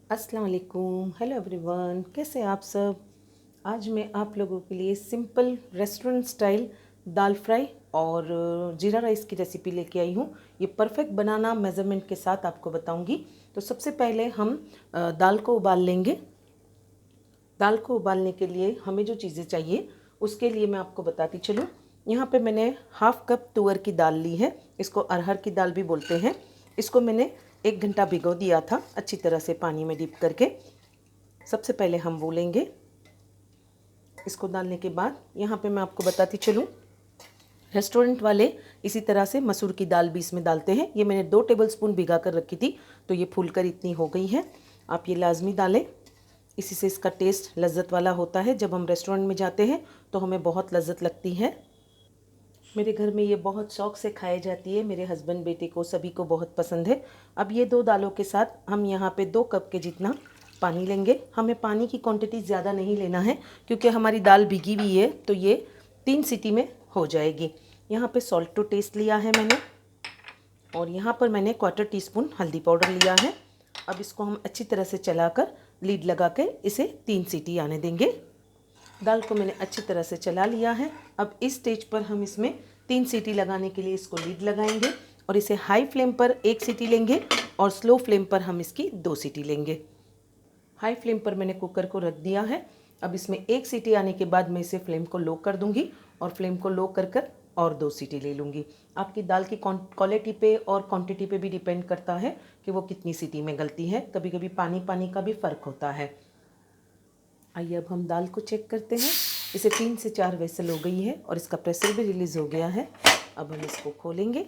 अस्सलाम वालेकुम, hello everyone, कैसे आप सब। आज मैं आप लोगों के लिए सिंपल रेस्टोरेंट स्टाइल दाल फ्राई और जीरा राइस की रेसिपी लेके आई हूँ। ये परफेक्ट बनाना मेज़रमेंट के साथ आपको बताऊँगी। तो सबसे पहले हम दाल को उबाल लेंगे। दाल को उबालने के लिए हमें जो चीज़ें चाहिए उसके लिए मैं आपको बताती चलूँ। यहाँ पे मैंने हाफ कप तुअर की दाल ली है, इसको अरहर की दाल भी बोलते हैं। इसको मैंने 1 घंटा भिगो दिया था अच्छी तरह से पानी में डिप करके। सबसे पहले हम वो लेंगे। इसको डालने के बाद यहाँ पे मैं आपको बताती चलूँ, रेस्टोरेंट वाले इसी तरह से मसूर की दाल भी इसमें डालते हैं। ये मैंने 2 टेबलस्पून भिगा कर रखी थी, तो ये फूलकर इतनी हो गई है। आप ये लाजमी डालें, इसी से इसका टेस्ट लज्जत वाला होता है। जब हम रेस्टोरेंट में जाते हैं तो हमें बहुत लज्जत लगती है। मेरे घर में ये बहुत शौक़ से खाई जाती है, मेरे हस्बैंड बेटे को सभी को बहुत पसंद है। अब ये 2 दालों के साथ हम यहाँ पे 2 कप के जितना पानी लेंगे। हमें पानी की क्वांटिटी ज़्यादा नहीं लेना है क्योंकि हमारी दाल भीगी हुई है, तो ये 3 सीटी में हो जाएगी। यहाँ पे सॉल्ट टू टेस्ट लिया है मैंने, और यहाँ पर मैंने 1/4 टीस्पून हल्दी पाउडर लिया है। अब इसको हम अच्छी तरह से चलाकर लीड लगा के इसे 3 सीटी आने देंगे। दाल को मैंने अच्छी तरह से चला लिया है। अब इस स्टेज पर हम इसमें 3 सीटी लगाने के लिए इसको लीड लगाएंगे और इसे हाई फ्लेम पर 1 सीटी लेंगे और स्लो फ्लेम पर हम इसकी 2 सीटी लेंगे। हाई फ्लेम पर मैंने कुकर को रख दिया है। अब इसमें 1 सीटी आने के बाद मैं इसे फ्लेम को लो कर दूंगी और फ्लेम को लो कर कर और 2 सीटी ले लूँगी। आपकी दाल की क्वालिटी पे और क्वांटिटी पे भी डिपेंड करता है कि वो कितनी सीटी में गलती है। कभी कभी पानी पानी का भी फ़र्क होता है। आइए अब हम दाल को चेक करते हैं। इसे 3 से 4 विसल हो गई है और इसका प्रेशर भी रिलीज़ हो गया है। अब हम इसको खोलेंगे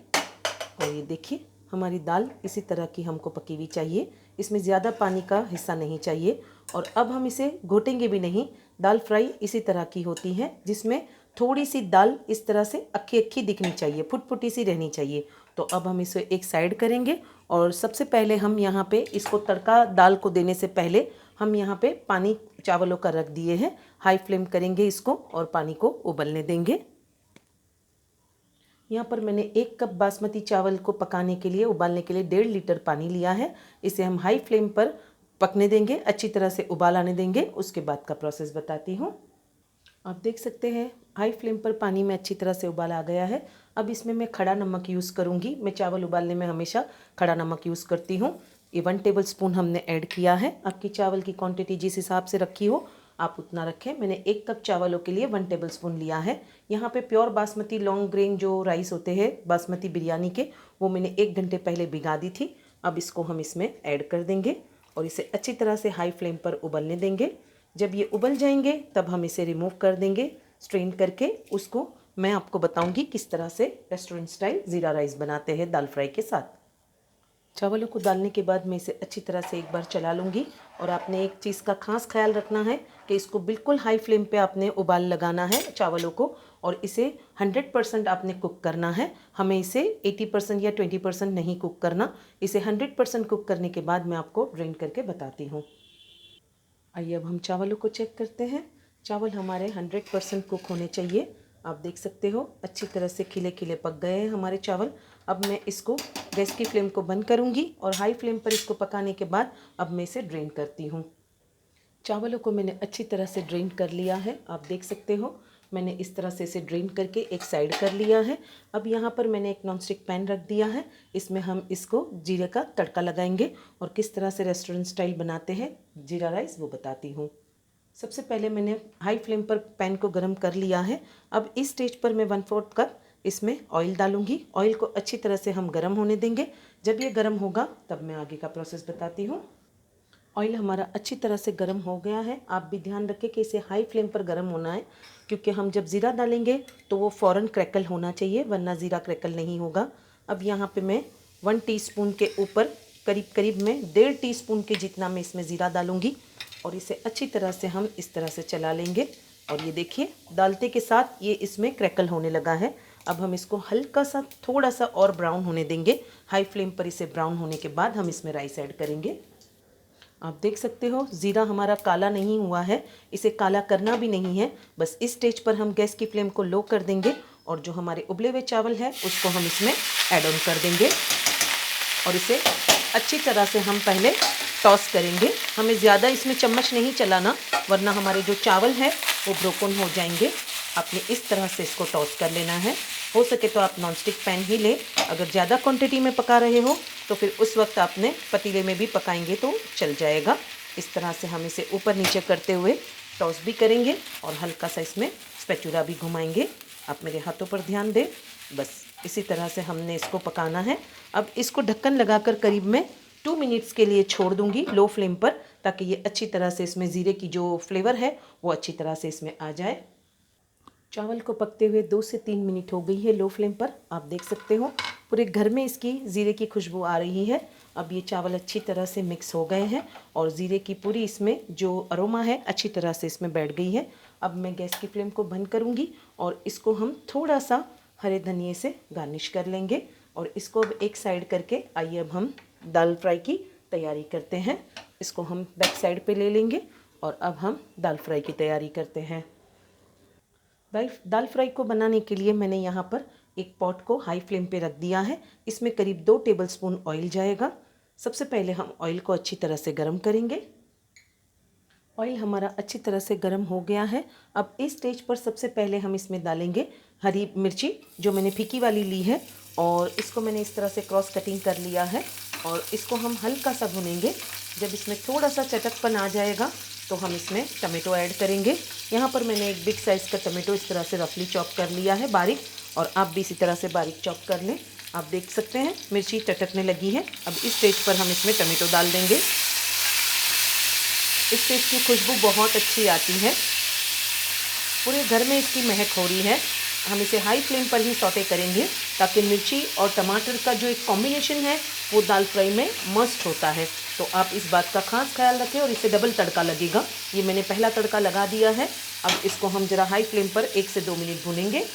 और ये देखिए हमारी दाल इसी तरह की हमको पकी हुई चाहिए। इसमें ज़्यादा पानी का हिस्सा नहीं चाहिए। और अब हम इसे घोटेंगे भी नहीं। दाल फ्राई इसी तरह की होती है जिसमें थोड़ी सी दाल इस तरह से अक्खी अक्खी दिखनी चाहिए, फुटफुटी सी रहनी चाहिए। तो अब हम इसे एक साइड करेंगे और सबसे पहले हम यहाँ पे इसको तड़का दाल को देने से पहले हम यहाँ पे पानी चावलों का रख दिए हैं। हाई फ्लेम करेंगे इसको और पानी को उबलने देंगे। यहाँ पर मैंने 1 कप बासमती चावल को पकाने के लिए, उबालने के लिए 1.5 लीटर पानी लिया है। इसे हम हाई फ्लेम पर पकने देंगे, अच्छी तरह से उबाल आने देंगे। उसके बाद का प्रोसेस बताती हूँ। आप देख सकते हैं हाई फ्लेम पर पानी में अच्छी तरह से उबाल आ गया है। अब इसमें मैं खड़ा नमक यूज़ करूँगी। मैं चावल उबालने में हमेशा खड़ा नमक यूज़ करती हूँ। ये 1 टेबलस्पून हमने ऐड किया है। आपकी चावल की क्वांटिटी जिस हिसाब से रखी हो आप उतना रखें। मैंने 1 कप चावलों के लिए 1 टेबलस्पून लिया है। यहाँ पे प्योर बासमती लॉन्ग ग्रेन जो राइस होते हैं बासमती बिरयानी के, वो मैंने 1 घंटे पहले भिगा दी थी। अब इसको हम इसमें ऐड कर देंगे और इसे अच्छी तरह से हाई फ्लेम पर उबलने देंगे। जब ये उबल जाएंगे तब हम इसे रिमूव कर देंगे स्ट्रेन करके। उसको मैं आपको बताऊंगी किस तरह से रेस्टोरेंट स्टाइल ज़ीरा राइस बनाते हैं दाल फ्राई के साथ। चावलों को डालने के बाद मैं इसे अच्छी तरह से एक बार चला लूँगी। और आपने एक चीज़ का खास ख्याल रखना है कि इसको बिल्कुल हाई फ्लेम पे आपने उबाल लगाना है चावलों को, और इसे 100% आपने कुक करना है। हमें इसे 80% या 20% नहीं कुक करना। इसे 100% कुक करने के बाद मैं आपको ड्रेन करके बताती हूँ। आइए अब हम चावलों को चेक करते हैं। चावल हमारे 100% कुक होने चाहिए। आप देख सकते हो अच्छी तरह से खिले खिले पक गए हैं हमारे चावल। अब मैं इसको गैस की फ्लेम को बंद करूंगी और हाई फ्लेम पर इसको पकाने के बाद अब मैं इसे ड्रेन करती हूँ। चावलों को मैंने अच्छी तरह से ड्रेन कर लिया है। आप देख सकते हो मैंने इस तरह से इसे ड्रेन करके एक साइड कर लिया है। अब यहाँ पर मैंने एक नॉनस्टिक पैन रख दिया है। इसमें हम इसको जीरे का तड़का लगाएंगे और किस तरह से रेस्टोरेंट स्टाइल बनाते हैं जीरा राइस वो बताती हूँ। सबसे पहले मैंने हाई फ्लेम पर पैन को गर्म कर लिया है। अब इस स्टेज पर मैं 1/4 कप इसमें ऑयल डालूंगी। ऑयल को अच्छी तरह से हम गर्म होने देंगे। जब ये गर्म होगा तब मैं आगे का प्रोसेस बताती हूँ। ऑयल हमारा अच्छी तरह से गर्म हो गया है। आप भी ध्यान रखें कि इसे हाई फ्लेम पर गर्म होना है, क्योंकि हम जब ज़ीरा डालेंगे तो वो फ़ौरन क्रैकल होना चाहिए, वरना ज़ीरा क्रैकल नहीं होगा। अब यहाँ पे मैं 1 टीस्पून के ऊपर करीब करीब मैं 1.5 टीस्पून के जितना मैं इसमें ज़ीरा डालूँगी और इसे अच्छी तरह से हम इस तरह से चला लेंगे। और ये देखिए डालते के साथ ये इसमें क्रैकल होने लगा है। अब हम इसको हल्का सा थोड़ा सा और ब्राउन होने देंगे। हाई फ्लेम पर इसे ब्राउन होने के बाद हम इसमें राइस ऐड करेंगे। आप देख सकते हो ज़ीरा हमारा काला नहीं हुआ है, इसे काला करना भी नहीं है। बस इस स्टेज पर हम गैस की फ्लेम को लो कर देंगे और जो हमारे उबले हुए चावल है उसको हम इसमें ऐड ऑन कर देंगे और इसे अच्छी तरह से हम पहले टॉस करेंगे। हमें ज़्यादा इसमें चम्मच नहीं चलाना, वरना हमारे जो चावल हैं वो ब्रोकन हो जाएंगे। आपने इस तरह से इसको टॉस कर लेना है। हो सके तो आप नॉनस्टिक पैन ही लें। अगर ज़्यादा क्वांटिटी में पका रहे हो तो फिर उस वक्त आपने पतीले में भी पकाएंगे तो चल जाएगा। इस तरह से हम इसे ऊपर नीचे करते हुए टॉस भी करेंगे और हल्का सा इसमें स्पैचुला भी घुमाएंगे। आप मेरे हाथों पर ध्यान दें। बस इसी तरह से हमने इसको पकाना है। अब इसको ढक्कन लगाकर करीब मैं 2 मिनट्स के लिए छोड़ दूंगी लो फ्लेम पर, ताकि ये अच्छी तरह से इसमें ज़ीरे की जो फ्लेवर है वो अच्छी तरह से इसमें आ जाए। चावल को पकते हुए 2 से 3 मिनट हो गई है लो फ्लेम पर। आप देख सकते हो पूरे घर में इसकी ज़ीरे की खुशबू आ रही है। अब ये चावल अच्छी तरह से मिक्स हो गए हैं और ज़ीरे की पूरी इसमें जो अरोमा है अच्छी तरह से इसमें बैठ गई है। अब मैं गैस की फ्लेम को बंद करूँगी और इसको हम थोड़ा सा हरे धनिए से गार्निश कर लेंगे और इसको अब एक साइड करके आइए अब हम दाल फ्राई की तैयारी करते हैं। इसको हम बैक साइड पे ले लेंगे और अब हम दाल फ्राई की तैयारी करते हैं। दाल फ्राई को बनाने के लिए मैंने यहाँ पर एक पॉट को हाई फ्लेम पे रख दिया है। इसमें करीब 2 टेबलस्पून ऑयल जाएगा। सबसे पहले हम ऑयल को अच्छी तरह से गर्म करेंगे। ऑयल हमारा अच्छी तरह से गर्म हो गया है। अब इस स्टेज पर सबसे पहले हम इसमें डालेंगे हरी मिर्ची, जो मैंने फीकी वाली ली है, और इसको मैंने इस तरह से क्रॉस कटिंग कर लिया है और इसको हम हल्का सा भुनेंगे। जब इसमें थोड़ा सा चटकपन आ जाएगा तो हम इसमें टमाटो ऐड करेंगे। यहाँ पर मैंने एक बिग साइज़ का टमाटो इस तरह से रफली चॉप कर लिया है बारीक, और आप भी इसी तरह से बारीक चॉप कर लें। आप देख सकते हैं मिर्ची टटकने लगी है। अब इस स्टेज पर हम इसमें टमाटो डाल देंगे। इस स्टेज की खुशबू बहुत अच्छी आती है, पूरे घर में इसकी महक हो रही है। हम इसे हाई फ्लेम पर ही सौटे करेंगे ताकि मिर्ची और टमाटर का जो एक कॉम्बिनेशन है वो दाल फ्राई में मस्ट होता है। तो आप इस बात का खास ख्याल रखें और इसे डबल तड़का लगेगा। ये मैंने पहला तड़का लगा दिया है। अब इसको हम ज़रा हाई फ्लेम पर 1 से 2 मिनट भूनेंगे।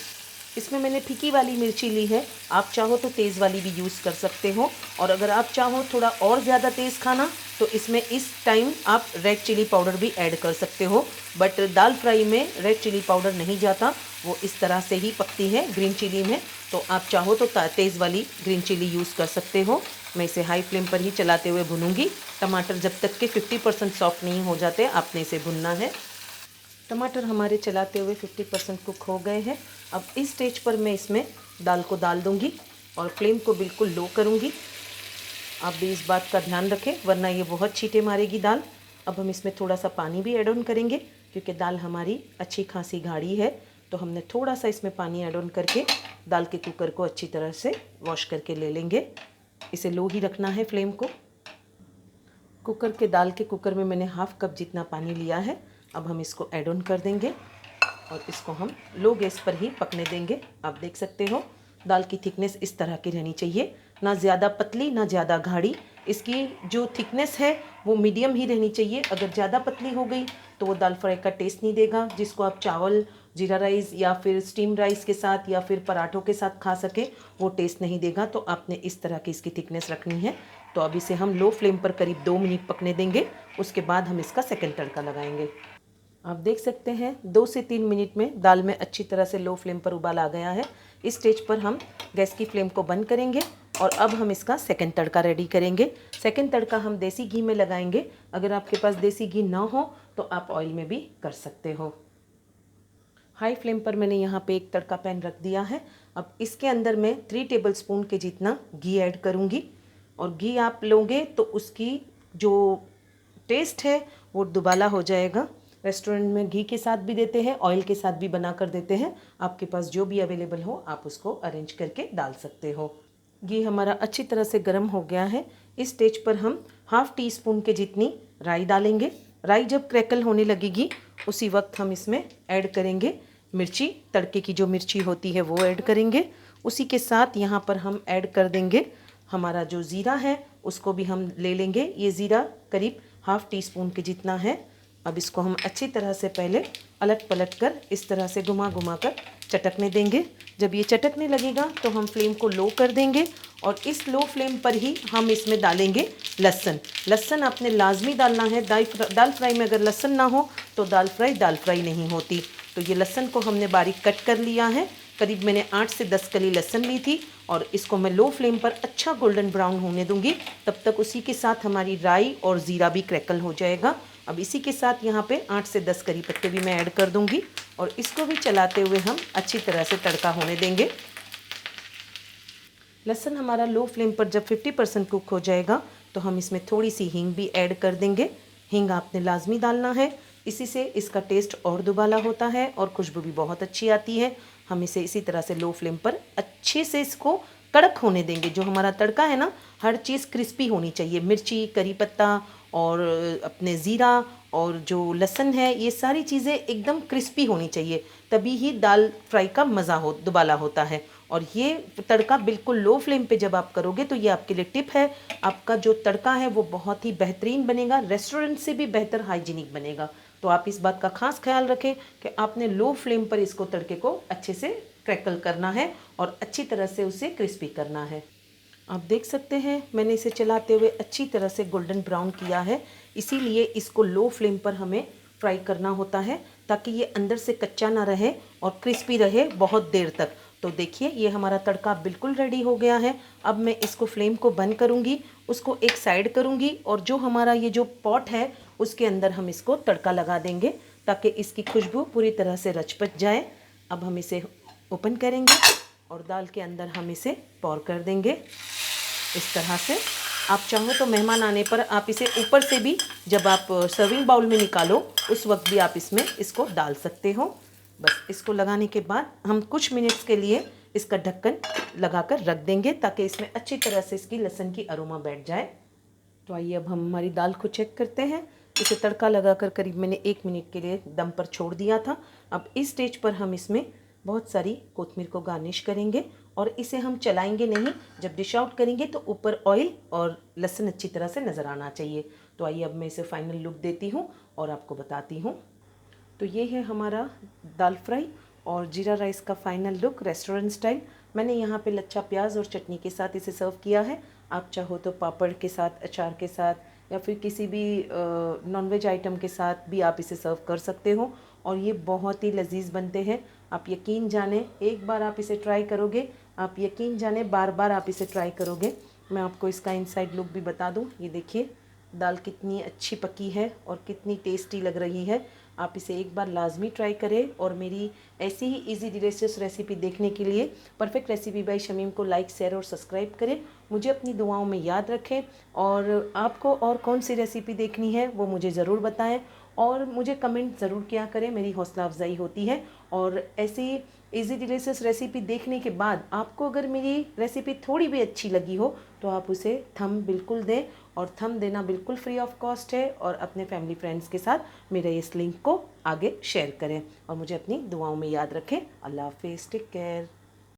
इसमें मैंने फीकी वाली मिर्ची ली है, आप चाहो तो तेज़ वाली भी यूज़ कर सकते हो, और अगर आप चाहो थोड़ा और ज़्यादा तेज़ खाना तो इसमें इस टाइम आप रेड चिली पाउडर भी ऐड कर सकते हो। बट दाल फ्राई में रेड चिली पाउडर नहीं जाता, वो इस तरह से ही पकती है ग्रीन चिली में। तो आप चाहो तो तेज़ वाली ग्रीन चिली यूज़ कर सकते हो। मैं इसे हाई फ्लेम पर ही चलाते हुए भूनूंगी। टमाटर जब तक के 50% सॉफ्ट नहीं हो जाते आपने इसे भुनना है। टमाटर हमारे चलाते हुए 50% कुक हो गए हैं। अब इस स्टेज पर मैं इसमें दाल को डाल दूंगी और फ्लेम को बिल्कुल लो करूंगी। आप भी इस बात का ध्यान रखें, वरना ये बहुत छींटे मारेगी दाल। अब हम इसमें थोड़ा सा पानी भी ऐड ऑन करेंगे, क्योंकि दाल हमारी अच्छी खासी गाढ़ी है। तो हमने थोड़ा सा इसमें पानी ऐड ऑन करके दाल के कुकर को अच्छी तरह से वॉश करके ले लेंगे। इसे लो ही रखना है फ्लेम को। दाल के कुकर में मैंने हाफ कप जितना पानी लिया है। अब हम इसको ऐड ऑन कर देंगे और इसको हम लो गैस पर ही पकने देंगे। आप देख सकते हो दाल की थिकनेस इस तरह की रहनी चाहिए, ना ज़्यादा पतली ना ज़्यादा गाढ़ी। इसकी जो थिकनेस है वो मीडियम ही रहनी चाहिए। अगर ज़्यादा पतली हो गई तो वो दाल फ्राई का टेस्ट नहीं देगा, जिसको आप चावल, जीरा राइस या फिर स्टीम राइस के साथ या फिर पराठों के साथ खा सके, वो टेस्ट नहीं देगा। तो आपने इस तरह की इसकी थिकनेस रखनी है। तो अब इसे हम लो फ्लेम पर करीब 2 मिनट पकने देंगे। उसके बाद हम इसका सेकेंड तड़का लगाएंगे। आप देख सकते हैं 2 से 3 मिनट में दाल में अच्छी तरह से लो फ्लेम पर उबाल आ गया है। इस स्टेज पर हम गैस की फ्लेम को बंद करेंगे और अब हम इसका सेकंड तड़का रेडी करेंगे। सेकंड तड़का हम देसी घी में लगाएंगे। अगर आपके पास देसी घी ना हो तो आप ऑयल में भी कर सकते हो। हाई फ्लेम पर मैंने यहाँ पे एक तड़का पैन रख दिया है। अब इसके अंदर मैं 3 टेबलस्पून के जितना घी ऐड करूँगी, और घी आप लोगे तो उसकी जो टेस्ट है वो दुबाला हो जाएगा। रेस्टोरेंट में घी के साथ भी देते हैं, ऑयल के साथ भी बना कर देते हैं। आपके पास जो भी अवेलेबल हो आप उसको अरेंज करके डाल सकते हो। घी हमारा अच्छी तरह से गर्म हो गया है। इस स्टेज पर हम हाफ टी स्पून के जितनी राई डालेंगे। राई जब क्रैकल होने लगेगी उसी वक्त हम इसमें ऐड करेंगे मिर्ची, तड़के की जो मिर्ची होती है वो ऐड करेंगे। उसी के साथ यहाँ पर हम ऐड कर देंगे हमारा जो ज़ीरा है, उसको भी हम ले लेंगे। ये ज़ीरा करीब हाफ टी स्पून के जितना है। अब इसको हम अच्छी तरह से पहले अलट पलट कर इस तरह से घुमा घुमा कर चटकने देंगे। जब ये चटकने लगेगा तो हम फ्लेम को लो कर देंगे और इस लो फ्लेम पर ही हम इसमें डालेंगे लहसुन। लहसुन आपने लाजमी डालना है। दाल फ्राई में अगर लहसुन ना हो तो दाल फ्राई नहीं होती। तो ये लहसुन को हमने बारीक कट कर लिया है। करीब मैंने 8 से 10 कली लहसुन ली थी और इसको मैं लो फ्लेम पर अच्छा गोल्डन ब्राउन होने दूंगी। तब तक उसी के साथ हमारी राई और ज़ीरा भी क्रैकल हो जाएगा। अब इसी के साथ यहाँ पे 8 से 10 करी पत्ते भी मैं ऐड कर दूंगी और इसको भी चलाते हुए हम अच्छी तरह से तड़का होने देंगे। लहसुन हमारा लो फ्लेम पर जब 50% कुक हो जाएगा तो हम इसमें थोड़ी सी हींग भी ऐड कर देंगे। हींग आपने लाजमी डालना है, इसी से इसका टेस्ट और दुबाला होता है और खुशबू भी बहुत अच्छी आती है। हम इसे इसी तरह से लो फ्लेम पर अच्छे से इसको कड़क होने देंगे। जो हमारा तड़का है ना, हर चीज़ क्रिस्पी होनी चाहिए। मिर्ची, करी पत्ता और अपने ज़ीरा और जो लहसुन है, ये सारी चीज़ें एकदम क्रिस्पी होनी चाहिए, तभी ही दाल फ्राई का मज़ा दुबाला होता है। और ये तड़का बिल्कुल लो फ्लेम पे जब आप करोगे तो ये आपके लिए टिप है, आपका जो तड़का है वो बहुत ही बेहतरीन बनेगा, रेस्टोरेंट से भी बेहतर हाइजीनिक बनेगा। तो आप इस बात का खास ख्याल रखें कि आपने लो फ्लेम पर इसको तड़के को अच्छे से क्रैकल करना है और अच्छी तरह से उसे क्रिस्पी करना है। आप देख सकते हैं मैंने इसे चलाते हुए अच्छी तरह से गोल्डन ब्राउन किया है, इसीलिए इसको लो फ्लेम पर हमें फ्राई करना होता है ताकि ये अंदर से कच्चा ना रहे और क्रिस्पी रहे बहुत देर तक। तो देखिए ये हमारा तड़का बिल्कुल रेडी हो गया है। अब मैं इसको फ्लेम को बंद करूँगी, उसको एक साइड करूँगी और जो हमारा ये जो पॉट है उसके अंदर हम इसको तड़का लगा देंगे ताकि इसकी खुशबू पूरी तरह से रच-पच जाए। अब हम इसे ओपन करेंगे और दाल के अंदर हम इसे पौर कर देंगे इस तरह से। आप चाहो तो मेहमान आने पर आप इसे ऊपर से भी, जब आप सर्विंग बाउल में निकालो उस वक्त भी आप इसमें इसको डाल सकते हो। बस इसको लगाने के बाद हम कुछ मिनट्स के लिए इसका ढक्कन लगाकर रख देंगे ताकि इसमें अच्छी तरह से इसकी लहसुन की अरोमा बैठ जाए। तो आइए अब हम हमारी दाल को चेक करते हैं। इसे तड़का लगाकर करीब मैंने 1 मिनट के लिए दम पर छोड़ दिया था। अब इस स्टेज पर हम इसमें बहुत सारी कोतमीर को गार्निश करेंगे और इसे हम चलाएंगे नहीं। जब डिश आउट करेंगे तो ऊपर ऑयल और लहसुन अच्छी तरह से नज़र आना चाहिए। तो आइए अब मैं इसे फाइनल लुक देती हूँ और आपको बताती हूँ। तो ये है हमारा दाल फ्राई और जीरा राइस का फाइनल लुक रेस्टोरेंट स्टाइल। मैंने यहाँ पे लच्छा प्याज और चटनी के साथ इसे सर्व किया है। आप चाहो तो पापड़ के साथ, अचार के साथ या फिर किसी भी नॉनवेज आइटम के साथ भी आप इसे सर्व कर सकते हो और ये बहुत ही लजीज बनते हैं। आप यकीन जाने, एक बार आप इसे ट्राई करोगे, आप यकीन जाने बार बार आप इसे ट्राई करोगे। मैं आपको इसका इनसाइड लुक भी बता दूं। ये देखिए दाल कितनी अच्छी पकी है और कितनी टेस्टी लग रही है। आप इसे एक बार लाजमी ट्राई करें और मेरी ऐसी ही इजी डिलीशियस रेसिपी देखने के लिए परफेक्ट रेसिपी बाय शमीम को लाइक, शेयर और सब्सक्राइब करें। मुझे अपनी दुआओं में याद रखें और आपको और कौन सी रेसिपी देखनी है वो मुझे ज़रूर बताएं और मुझे कमेंट ज़रूर किया करें, मेरी हौसला अफजाई होती है। और ऐसी इजी डिलीशियस रेसिपी देखने के बाद आपको अगर मेरी रेसिपी थोड़ी भी अच्छी लगी हो तो आप उसे थंब बिल्कुल दें और थंब देना बिल्कुल फ्री ऑफ कॉस्ट है। और अपने फैमिली फ्रेंड्स के साथ मेरे इस लिंक को आगे शेयर करें और मुझे अपनी दुआओं में याद रखें। अल्लाह हाफिज़, टेक केयर।